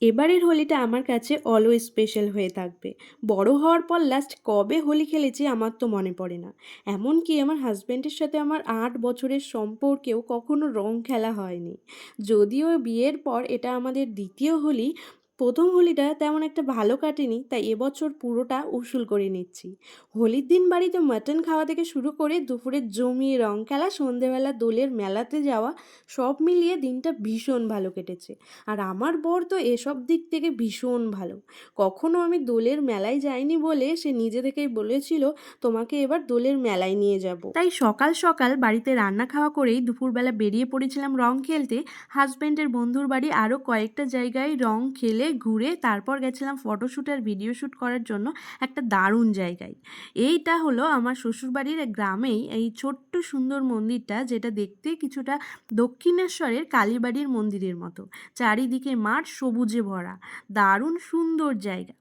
এবারের হোলিটা আমার কাছে অলওয়েজ স্পেশাল হয়ে থাকবে। বড় হওয়ার পর লাস্ট কবে হোলি খেলেছি আমার তো মনে পড়ে না। এমনকি আমার হাসব্যান্ডের সাথে আমার ৮ বছরের সম্পর্কেও কখনো রং খেলা হয়নি। যদিও বিয়ের পর এটা আমাদের দ্বিতীয় হোলি, ১ম হোলিটা তেমন একটা ভালো কাটেনি, তাই এবছর পুরোটা উসুল করে নিচ্ছি। হোলির দিন বাড়িতে মাটন খাওয়া থেকে শুরু করে দুপুরে জমিয়ে রং খেলা, সন্ধেবেলা দোলের মেলাতে যাওয়া, সব মিলিয়ে দিনটা ভীষণ ভালো কেটেছে। আর আমার বর তো এসব দিক থেকে ভীষণ ভালো। কখনো আমি দোলের মেলায় যাইনি বলে সে নিজে থেকেই বলেছিল, তোমাকে এবার দোলের মেলায় নিয়ে যাব। তাই সকাল সকাল বাড়িতে রান্না খাওয়া করেই দুপুরবেলা বেরিয়ে পড়েছিলাম রং খেলতে। হাজব্যান্ডের বন্ধুর বাড়ি আরও কয়েকটা জায়গায় রং খেলে ঘুরে তারপর গেছিলাম ফটোশ্যুট আর ভিডিও শ্যুট করার জন্য একটা দারুণ জায়গায়। এইটা হলো আমার শ্বশুরবাড়ির গ্রামেই এই ছোট্ট সুন্দর মন্দিরটা, যেটা দেখতে কিছুটা দক্ষিণেশ্বরের কালীবাড়ির মন্দিরের মতো। চারিদিকে মাঠ সবুজে ভরা, দারুণ সুন্দর জায়গা।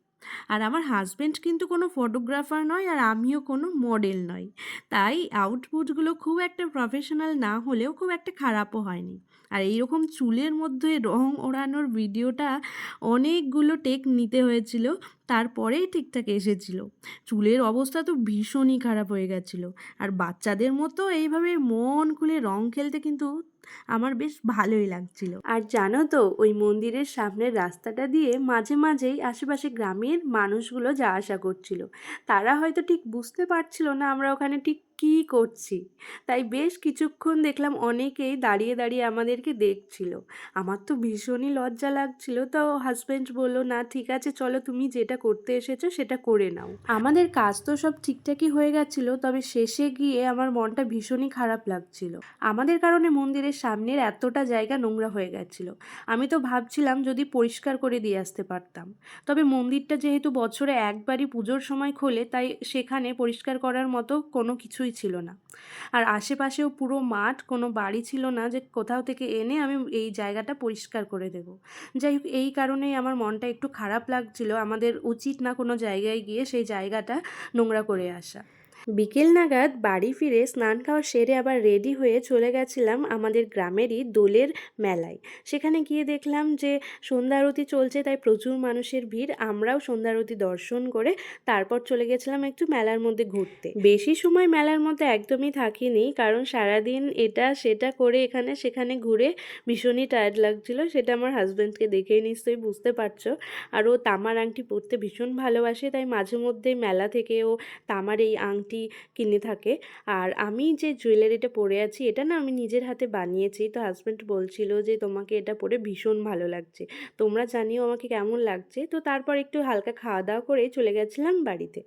আর আমার হাজব্যান্ড কিন্তু কোনো ফটোগ্রাফার নয় আর আমিও কোনো মডেল নই, তাই আউটপুটগুলো খুব একটা প্রফেশনাল না হলেও খুব একটা খারাপও হয়নি। আর এইরকম চুলের মধ্যে রং ওড়ানোর ভিডিওটা অনেকগুলো টেক নিতে হয়েছিল, তারপরেই ঠিকঠাক এসেছিল। চুলের অবস্থা তো ভীষণই খারাপ হয়ে গেছিলো। আর বাচ্চাদের মতো এইভাবে মন খুলে রং খেলতে কিন্তু আমার বেশ ভালোই লাগছিল। আর জানো তো, ওই মন্দিরের সামনের রাস্তাটা দিয়ে মাঝে মাঝেই আশেপাশে গ্রামের মানুষগুলো যাওয়া আসা করছিল। তারা হয়তো ঠিক বুঝতে পারছিল না আমরা ওখানে ঠিক কী করছি, তাই বেশ কিছুক্ষণ দেখলাম অনেকেই দাঁড়িয়ে দাঁড়িয়ে আমাদেরকে দেখছিল। আমার তো ভীষণই লজ্জা লাগছিল, তো হাজব্যান্ড বলল, না ঠিক আছে চলো, তুমি যেটা করতে এসেছো সেটা করে নাও। আমাদের কাজ তো সব ঠিকঠাকই হয়ে গেছিলো, তবে শেষে গিয়ে আমার মনটা ভীষণই খারাপ লাগছিল। আমাদের কারণে মন্দিরের সামনের এতটা জায়গা নোংরা হয়ে গেছিল। আমি তো ভাবছিলাম যদি পরিষ্কার করে দিয়ে আসতে পারতাম। তবে মন্দিরটা যেহেতু বছরে একবারই পুজোর সময় খোলে, তাই সেখানে পরিষ্কার করার মতো কোনো কিছুই ছিল না। আর আশেপাশেও পুরো মাঠ, কোনো বাড়ি ছিল না যে কোথাও থেকে এনে আমি এই জায়গাটা পরিষ্কার করে দেব। যাই হোক, এই কারণেই আমার মনটা একটু খারাপ লাগছিল। আমাদের উচিত না কোনো জায়গায় গিয়ে সেই জায়গাটা নোংরা করে আসা। বিকেল নাগাদ বাড়ি ফিরে স্নান খাওয়া সেরে আবার রেডি হয়ে চলে গেছিলাম আমাদের গ্রামেরই দোলের মেলায়। সেখানে গিয়ে দেখলাম যে সন্ধ্যা আরতি চলছে, তাই প্রচুর মানুষের ভিড়। আমরাও সন্ধ্যা আরতি দর্শন করে তারপর চলে গেছিলাম একটু মেলার মধ্যে ঘুরতে। বেশি সময় মেলার মধ্যে একদমই থাকিনি, কারণ সারাদিন এটা সেটা করে এখানে সেখানে ঘুরে ভীষণই টায়ার্ড লাগছিল। সেটা আমার হাজব্যান্ডকে দেখেই নিশ্চয়ই বুঝতে পারছো। আর ও তামার আংটি পরতে ভীষণ ভালোবাসে, তাই মাঝে মধ্যে মেলা থেকে ও তামার এই আংটি কিনে থাকে। আর আমি যে জুয়েলারিটা পরে আছি, এটা না আমি নিজের হাতে বানিয়েছি। তো হাজব্যান্ড বলছিল যে তোমাকে এটা পরে ভীষণ ভালো লাগছে, তোমরা জানিও আমাকে কেমন লাগছে। তো তারপর একটু হালকা খাওয়া দাওয়া করে চলে গেছিলাম বাড়িতে।